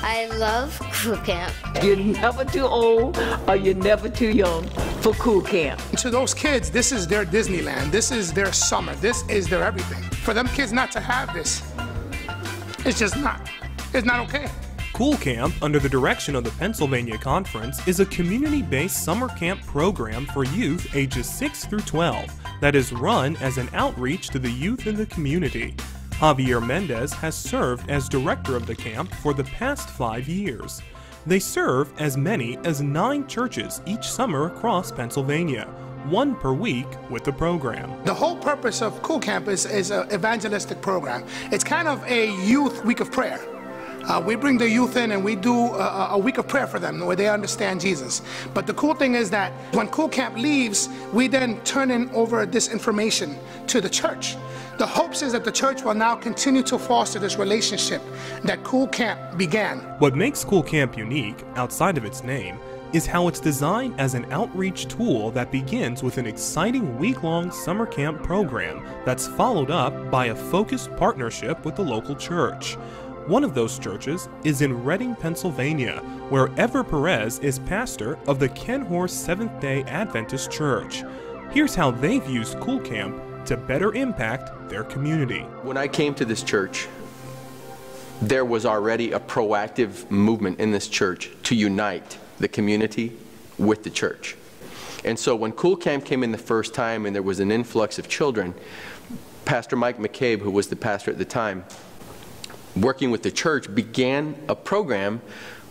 I love Cool Camp. You're never too old or you're never too young for Cool Camp. To those kids, this is their Disneyland. This is their summer. This is their everything. For them kids not to have this, it's just not. It's not okay. Cool Camp, under the direction of the Pennsylvania Conference, is a community-based summer camp program for youth ages 6 through 12 that is run as an outreach to the youth in the community. Javier Mendez has served as director of the camp for the past 5 years. They serve as many as 9 churches each summer across Pennsylvania, 1 per week with the program. The whole purpose of Cool Camp is an evangelistic program. It's kind of a youth week of prayer. We bring the youth in and we do a week of prayer for them where they understand Jesus. But the cool thing is that when Cool Camp leaves, we then turn in over this information to the church. The hopes is that the church will now continue to foster this relationship that Cool Camp began. What makes Cool Camp unique, outside of its name, is how it's designed as an outreach tool that begins with an exciting week-long summer camp program that's followed up by a focused partnership with the local church. One of those churches is in Reading, Pennsylvania, where Ever Perez is pastor of the Kenhorst Seventh-day Adventist Church. Here's how they've used Cool Camp to better impact their community. When I came to this church, there was already a proactive movement in this church to unite the community with the church. And so when Cool Camp came in the first time and there was an influx of children, Pastor Mike McCabe, who was the pastor at the time, working with the church, began a program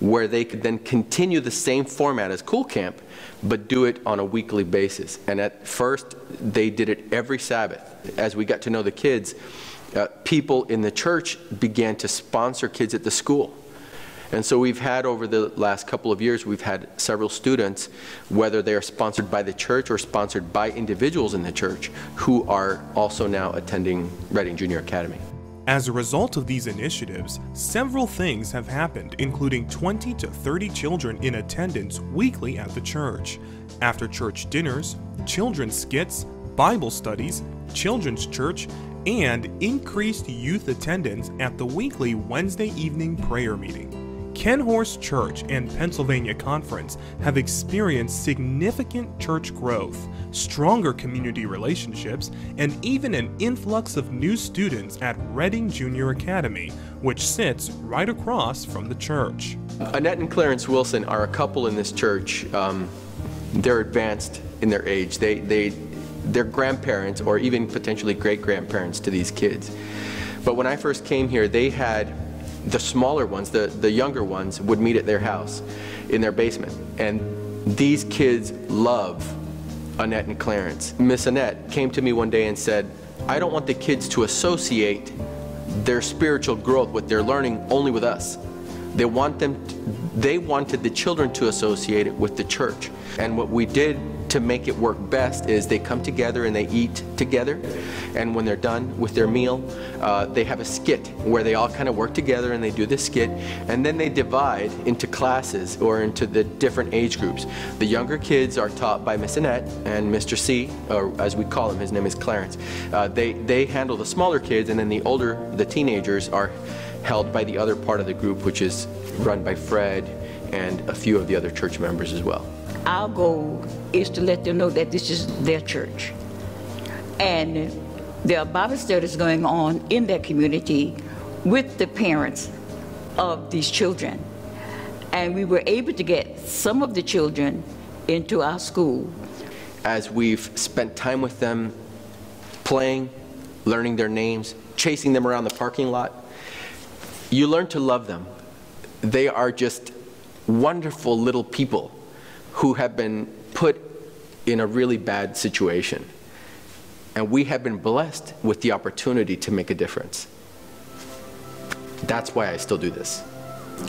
where they could then continue the same format as Cool Camp, but do it on a weekly basis. And at first, they did it every Sabbath. As we got to know the kids, people in the church began to sponsor kids at the school. And so we've had, over the last couple of years, we've had several students, whether they are sponsored by the church or sponsored by individuals in the church, who are also now attending Reading Junior Academy. As a result of these initiatives, several things have happened, including 20 to 30 children in attendance weekly at the church. After church dinners, children's skits, Bible studies, children's church, and increased youth attendance at the weekly Wednesday evening prayer meeting. Kenhorst Church and Pennsylvania Conference have experienced significant church growth, stronger community relationships, and even an influx of new students at Reading Junior Academy, which sits right across from the church. Annette and Clarence Wilson are a couple in this church. They're advanced in their age. They're grandparents or even potentially great-grandparents to these kids. But when I first came here, they had the smaller ones, the younger ones, would meet at their house in their basement. And these kids love Annette and Clarence. Miss Annette came to me one day and said, I don't want the kids to associate their spiritual growth, what they're learning, only with us. They wanted the children to associate it with the church. And what we did to make it work best is they come together and they eat together, and when they're done with their meal, they have a skit where they all kind of work together and they do this skit, and then they divide into classes or into the different age groups. The younger kids are taught by Miss Annette and Mr. C, or as we call him, his name is Clarence. They handle the smaller kids, and then the teenagers are held by the other part of the group, which is run by Fred and a few of the other church members as well. Our goal is to let them know that this is their church. And there are Bible studies going on in that community with the parents of these children. And we were able to get some of the children into our school. As we've spent time with them, playing, learning their names, chasing them around the parking lot, you learn to love them. They are just wonderful little people who have been put in a really bad situation. And we have been blessed with the opportunity to make a difference. That's why I still do this.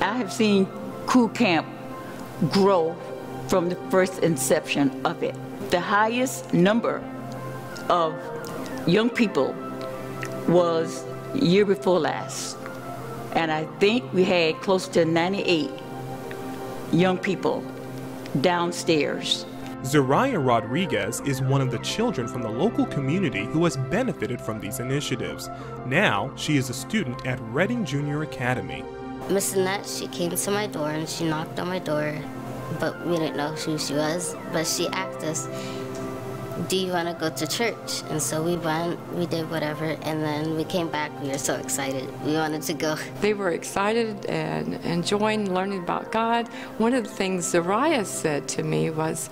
I have seen Cool Camp grow from the first inception of it. The highest number of young people was year before last. And I think we had close to 98 young people downstairs. Zariah Rodriguez is one of the children from the local community who has benefited from these initiatives. Now, she is a student at Reading Junior Academy. Miss Annette, she came to my door and she knocked on my door, but we didn't know who she was. But she asked us, do you want to go to church? And so we went, we did whatever, and then we came back. We were so excited. We wanted to go. They were excited and enjoying learning about God. One of the things Zariah said to me was,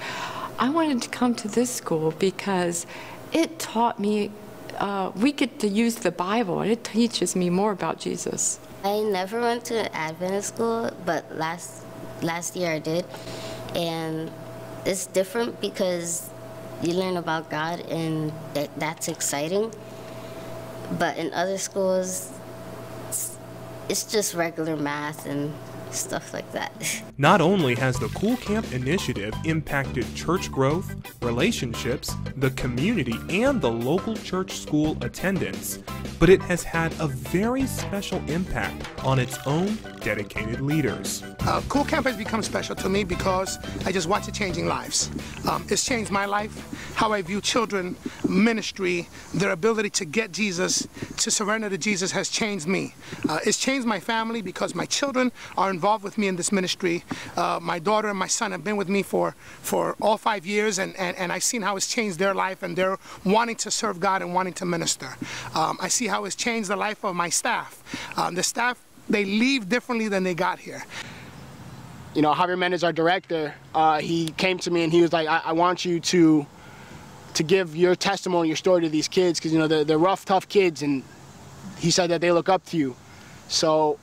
I wanted to come to this school because it taught me, we get to use the Bible, and it teaches me more about Jesus. I never went to Adventist school, but last year I did. And it's different because you learn about God, and that's exciting. But in other schools, it's just regular math and stuff like that. Not only has the Cool Camp initiative impacted church growth, relationships, the community, and the local church school attendance, but it has had a very special impact on its own dedicated leaders. Cool Camp has become special to me because I just watch it changing lives. It's changed my life, how I view children, ministry, their ability to get Jesus, to surrender to Jesus has changed me. It's changed my family because my children are involved with me in this ministry. My daughter and my son have been with me for all 5 years, and I've seen how it's changed their life, and they're wanting to serve God and wanting to minister. I see how it's changed the life of my staff. The staff, they leave differently than they got here. You know, Javier Mendez, our director, he came to me and he was like, I want you to give your testimony, your story to these kids, because, you know, they're rough, tough kids, and he said that they look up to you. So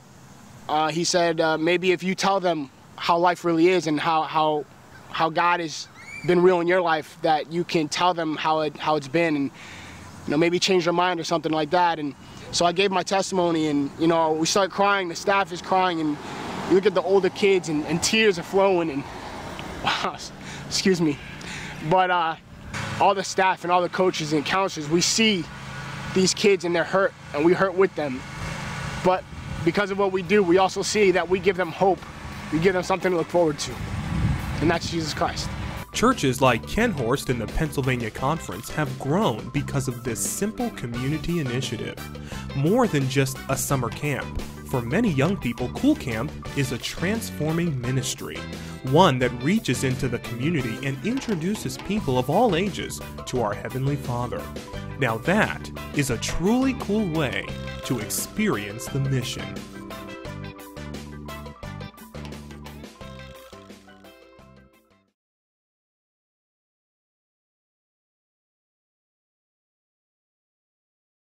he said, maybe if you tell them how life really is and how God has been real in your life, that you can tell them how it's been, and, you know, maybe change their mind or something like that. And so I gave my testimony, and, you know, we started crying, the staff is crying, and you look at the older kids and tears are flowing, and wow, excuse me. But all the staff and all the coaches and counselors, we see these kids and they're hurt, and we hurt with them. But because of what we do, we also see that we give them hope. We give them something to look forward to, and that's Jesus Christ. Churches like Kenhorst and the Pennsylvania Conference have grown because of this simple community initiative. More than just a summer camp. For many young people, Cool Camp is a transforming ministry, one that reaches into the community and introduces people of all ages to our Heavenly Father. Now that is a truly cool way to experience the mission.